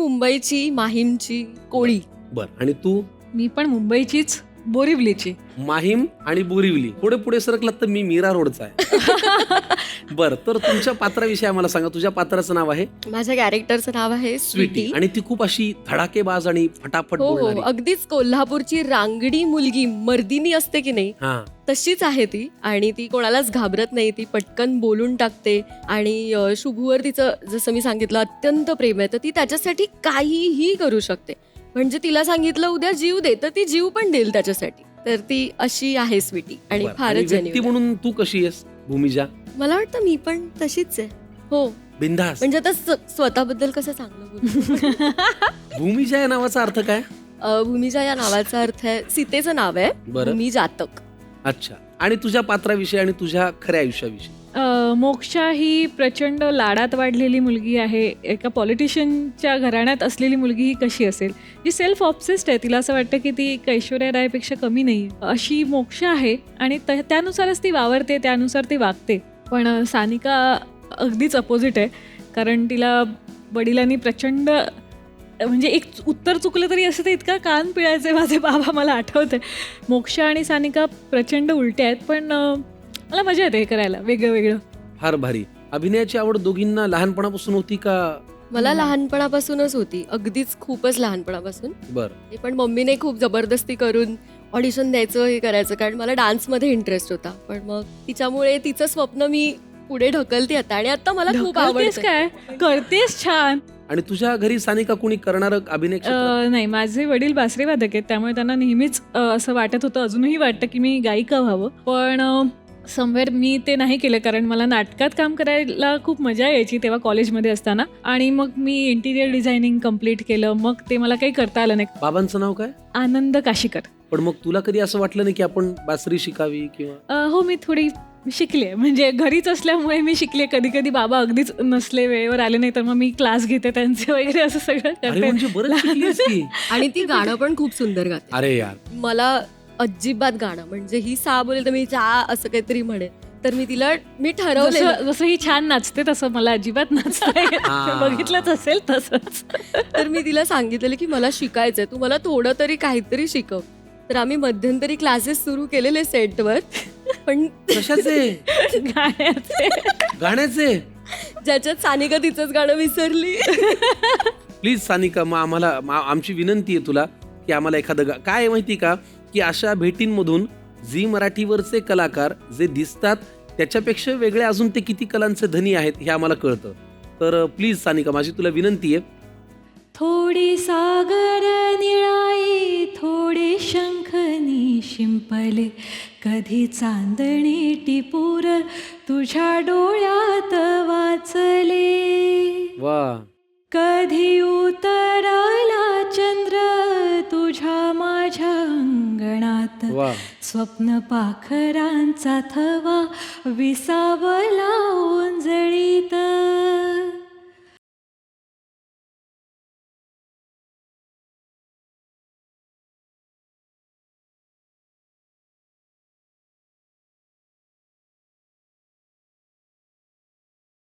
मुंबईची माहीमची कोळी. बर, आणि तू? मी पण मुंबईचीच, बोरिवलीची. माहीम आणि बोरिवली. पुढे पुढे सरकलात तर मी मीरा रोडचा आहे. बर, तर तुमच्या पात्राविषयी आम्हाला सांगा. तुझ्या पात्राचं नाव आहे? माझ्या कॅरेक्टरचं नाव आहे स्वीटी. आणि ती खूप अशी धडाकेबाज आणि फटाफट हो हो, बोलणारी. अगदीच कोल्हापूरची रांगडी मुलगी मर्दिनी असते की नाही, हा, तशीच आहे ती. आणि ती कोणालाच घाबरत नाही, ती पटकन बोलून टाकते. आणि शुभूवर तिचं जसं मी सांगितलं अत्यंत प्रेम आहे, तर ती त्याच्यासाठी काहीही करू शकते. म्हणजे तिला सांगितलं उद्या जीव दे, तर ती जीव पण देईल त्याच्यासाठी. तर ती अशी आहे स्वीटी आणि बरं. फारच व्यक्ती जेन्युइन. म्हणून तू कशी आहेस भूमिजा? मला वाटतं मी पण तशीच आहे. हो, बिंदास. म्हणजे आता स्वतःबद्दल कसं चांगलं बोलू. भूमिजा या नावाचा अर्थ काय? भूमिजा या नावाचा अर्थ आहे, सीतेचं नाव आहे बरं. भूमी जातक. अच्छा, आणि तुझ्या पात्राविषयी आणि तुझ्या खऱ्या आयुष्याविषयी? मोक्षा ही प्रचंड लाडात वाढलेली मुलगी आहे. एका पॉलिटिशियनच्या घराण्यात असलेली मुलगी ही कशी असेल, जी सेल्फ ऑब्सेस्ड आहे. तिला असं वाटतं की ती ऐश्वर्या रायपेक्षा कमी नाही, अशी मोक्षा आहे. आणि त्यानुसारच ती वावरते, त्यानुसार ती वागते. पण सानिका अगदीच अपोजिट आहे. कारण तिला वडिलांनी प्रचंड, म्हणजे एक उत्तर चुकलं तरी असं ते इतका कान पिळायचे माझे बाबा, मला आठवते. मोक्षा आणि सानिका प्रचंड उलट्या आहेत, पण मला मजा येते हे करायला, वेगळं वेगळं. फार भारी. अभिनयाची आवड दोघींना लहानपणापासून होती का? मला लहानपणापासूनच होती, अगदीच खूपच लहानपणापासून. बरं. पण मम्मीने खूप जबरदस्ती करून ऑडिशन द्यायचं, हे करायचं, कारण मला डान्समध्ये इंटरेस्ट होता. पण मग तिच्यामुळे तिचं स्वप्न मी पुढे ढकलते आता, आणि आता मला खूप ढकलतेस आवडते. काय, करतेस छान. आणि तुझ्या घरी सानिका कोणी करणार अभिनय क्षेत्रात? नाही, माझे वडील बासरीवादक आहेत, त्यामुळे त्यांना नेहमीच असं वाटत होतं, अजूनही वाटतं की मी गायिका व्हावं. पण समवेअर मी ते नाही केलं, कारण मला नाटकात काम करायला खूप मजा यायची तेव्हा कॉलेजमध्ये असताना. आणि मग मी इंटिरियर डिझायनिंग कम्प्लीट केलं, मग ते मला काही करता आलं नाही. बाबांचं नाव काय? आनंद काशीकर. पण मग तुला कधी असं वाटलं नाही की आपण बासरी शिकावी किंवा? हो, मी थोडी शिकले, म्हणजे घरीच असल्यामुळे मी शिकले. कधी कधी बाबा अगदीच नसले, वेळेवर आले नाही, तर मग मी क्लास घेते त्यांचे वगैरे, असं सगळं अरे करते. म्हणजे बरंच शिकलीस की. आणि ती गाणं पण खूप सुंदर गाते. अरे यार, मला अजिबात गाणं, म्हणजे ही सा बोलेल तर मी चा असं काहीतरी म्हणेल, तर मी ठरवलं. जसं ही छान नाचते तसं मला अजिबात नाचता येत नाही. बघितलंच असेल तसंच. तर मी तिला सांगितलेलं की मला शिकायचंय, तू मला थोडं तरी काहीतरी शिकव. तर आम्ही मध्यंतरी क्लासेस सुरू केलेले सेटवर. पण कशाचे? गाण्याचे? ज्याच्यात सानिका तिचंच गाणं विसरली. प्लीज सानिका, मग आम्हाला आमची विनंती आहे तुला की आम्हाला एखादं काय आहे माहिती का, की अशा भेटींमधून झी मराठीवरचे कलाकार जे दिसतात त्याच्यापेक्षा वेगळे अजून ते किती कलांचे धनी आहेत हे आम्हाला कळतं. तर प्लीज सानिका, माझी तुला विनंती आहे. थोडी सागर निळाई, थोडे शंखनी शिंपले, कधी चांदणी टिपूर तुझ्या डोळ्यात वाचले. वा. कधी उतरला चंद्र तुझ्या माझ्या अंगणात, वा. स्वप्न पाखरांचा थवा विसावला ओंजळीत.